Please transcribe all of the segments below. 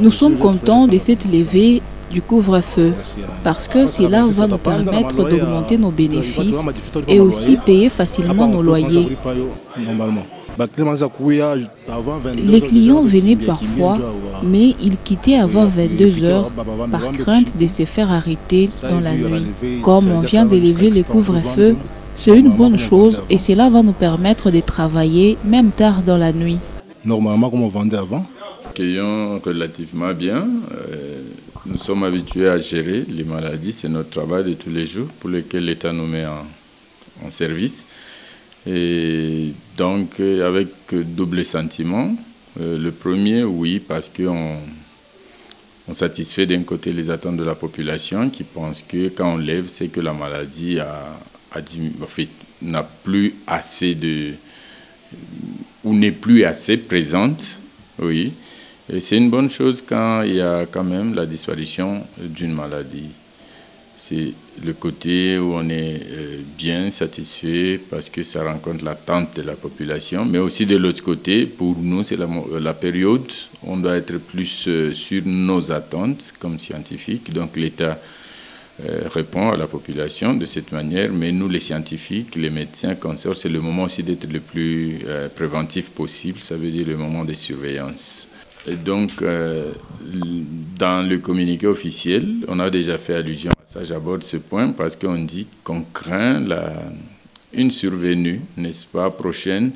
Nous sommes contents de cette levée du couvre-feu parce que cela va nous permettre d'augmenter nos bénéfices et aussi payer facilement nos loyers. Les clients venaient parfois, mais ils quittaient avant 22 heures par crainte de se faire arrêter dans la nuit. Comme on vient de lever le couvre-feu, c'est une bonne chose et cela va nous permettre de travailler même tard dans la nuit. Normalement, comme on vendait avant, accueillons relativement bien. Nous sommes habitués à gérer les maladies. C'est notre travail de tous les jours pour lequel l'État nous met en service. Et donc, avec double sentiment. Le premier, oui, parce qu'on satisfait d'un côté les attentes de la population qui pense que quand on lève, c'est que la maladie n'a plus assez ou n'est plus assez présente. Oui. Et c'est une bonne chose quand il y a quand même la disparition d'une maladie. C'est le côté où on est bien satisfait parce que ça rencontre l'attente de la population. Mais aussi de l'autre côté, pour nous, c'est la période où on doit être plus sur nos attentes comme scientifiques. Donc l'État répond à la population de cette manière. Mais nous, les scientifiques, les médecins, consorts, c'est le moment aussi d'être le plus préventif possible. Ça veut dire le moment de surveillance. Et donc, dans le communiqué officiel, on a déjà fait allusion à ça. J'aborde ce point parce qu'on dit qu'on craint une survenue, n'est-ce pas, prochaine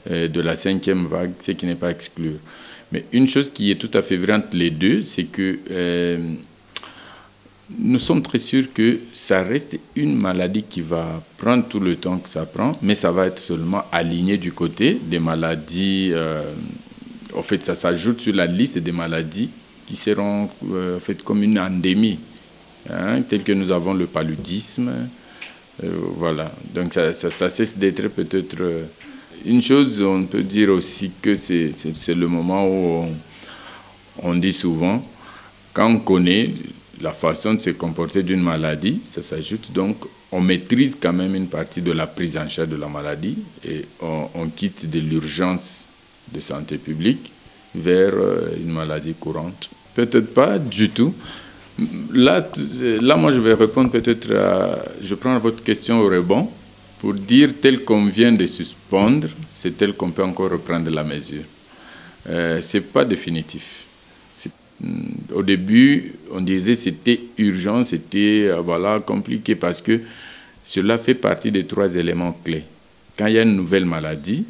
de la 5e vague, ce qui n'est pas exclu. Mais une chose qui est tout à fait vraie entre les deux, c'est que nous sommes très sûrs que ça reste une maladie qui va prendre tout le temps que ça prend, mais ça va être seulement aligné du côté des maladies. En fait, ça s'ajoute sur la liste des maladies qui seront en fait comme une endémie, telle que nous avons le paludisme. Voilà. Donc ça cesse d'être peut-être une chose. On peut dire aussi que c'est le moment où on dit souvent, quand on connaît la façon de se comporter d'une maladie, ça s'ajoute donc, on maîtrise quand même une partie de la prise en charge de la maladie et on quitte de l'urgence de santé publique vers une maladie courante. Peut-être pas du tout. Là, moi, je vais répondre peut-être je prends votre question au rebond pour dire tel qu'on vient de suspendre, c'est tel qu'on peut encore reprendre la mesure. C'est pas définitif. Au début, on disait c'était urgent, c'était compliqué parce que cela fait partie des 3 éléments clés. Quand il y a une nouvelle maladie,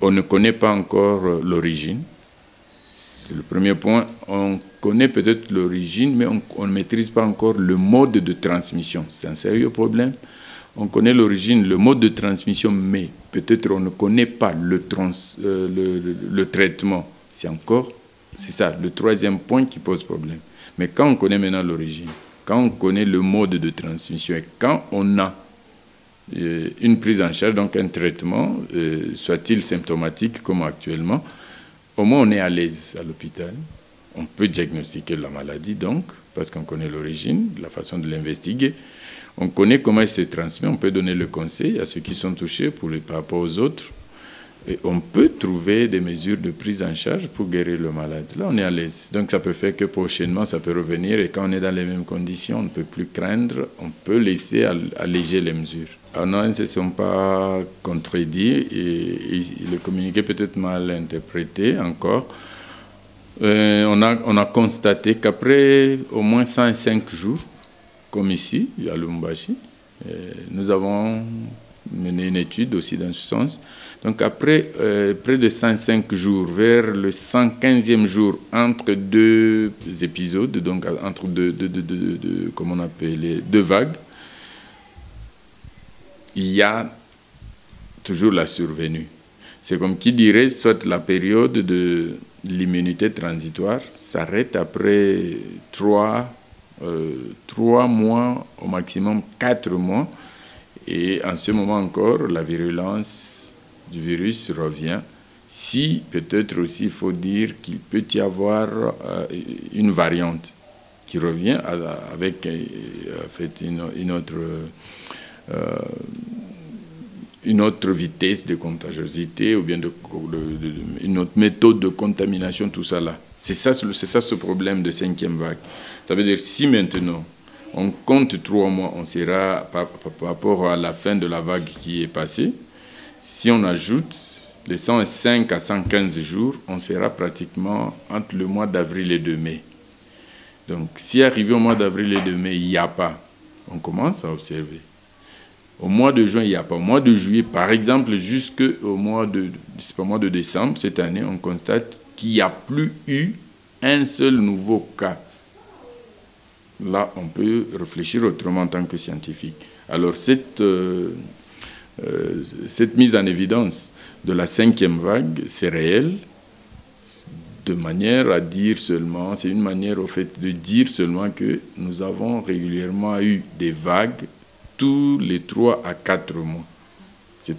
on ne connaît pas encore l'origine. C'est le premier point. On connaît peut-être l'origine, mais on ne maîtrise pas encore le mode de transmission. C'est un sérieux problème. On connaît l'origine, le mode de transmission, mais peut-être on ne connaît pas le traitement. C'est ça, le 3e point qui pose problème. Mais quand on connaît maintenant l'origine, quand on connaît le mode de transmission et quand on a une prise en charge, donc un traitement, soit-il symptomatique comme actuellement, au moins on est à l'aise à l'hôpital. On peut diagnostiquer la maladie donc, parce qu'on connaît l'origine, la façon de l'investiguer. On connaît comment elle se transmet, on peut donner le conseil à ceux qui sont touchés par rapport aux autres. Et on peut trouver des mesures de prise en charge pour guérir le malade. Là, on est à l'aise. Donc, ça peut faire que prochainement, ça peut revenir. Et quand on est dans les mêmes conditions, on ne peut plus craindre. On peut laisser alléger les mesures. Alors, non, ils ne se sont pas contredits. Et le communiqué peut être mal interprété encore. On a constaté qu'après au moins 105 jours, comme ici, à Lubumbashi, nous avons mené une étude aussi dans ce sens. Donc après près de 105 jours, vers le 115e jour, entre 2 épisodes, donc entre comment on appelle, 2 vagues, il y a toujours la survenue. C'est comme qui dirait, soit la période de l'immunité transitoire s'arrête après 3 mois, au maximum 4 mois. Et en ce moment encore, la virulence du virus revient. Si, peut-être aussi, il faut dire qu'il peut y avoir une variante qui revient avec en fait, une autre une autre vitesse de contagiosité ou bien une autre méthode de contamination, tout ça là. C'est ça ce problème de 5e vague. Ça veut dire si maintenant on compte 3 mois, on sera par rapport à la fin de la vague qui est passée, si on ajoute les 105 à 115 jours, on sera pratiquement entre le mois d'avril et de mai. Donc si arrivé au mois d'avril et de mai, il n'y a pas, on commence à observer. Au mois de juin, il n'y a pas. Au mois de juillet, par exemple, jusqu'au mois de décembre, cette année, on constate qu'il n'y a plus eu un seul nouveau cas. Là, on peut réfléchir autrement en tant que scientifique. Alors, cette mise en évidence de la 5e vague, c'est réel, de manière à dire seulement, c'est une manière au fait de dire seulement que nous avons régulièrement eu des vagues tous les 3 à 4 mois. C'est tout.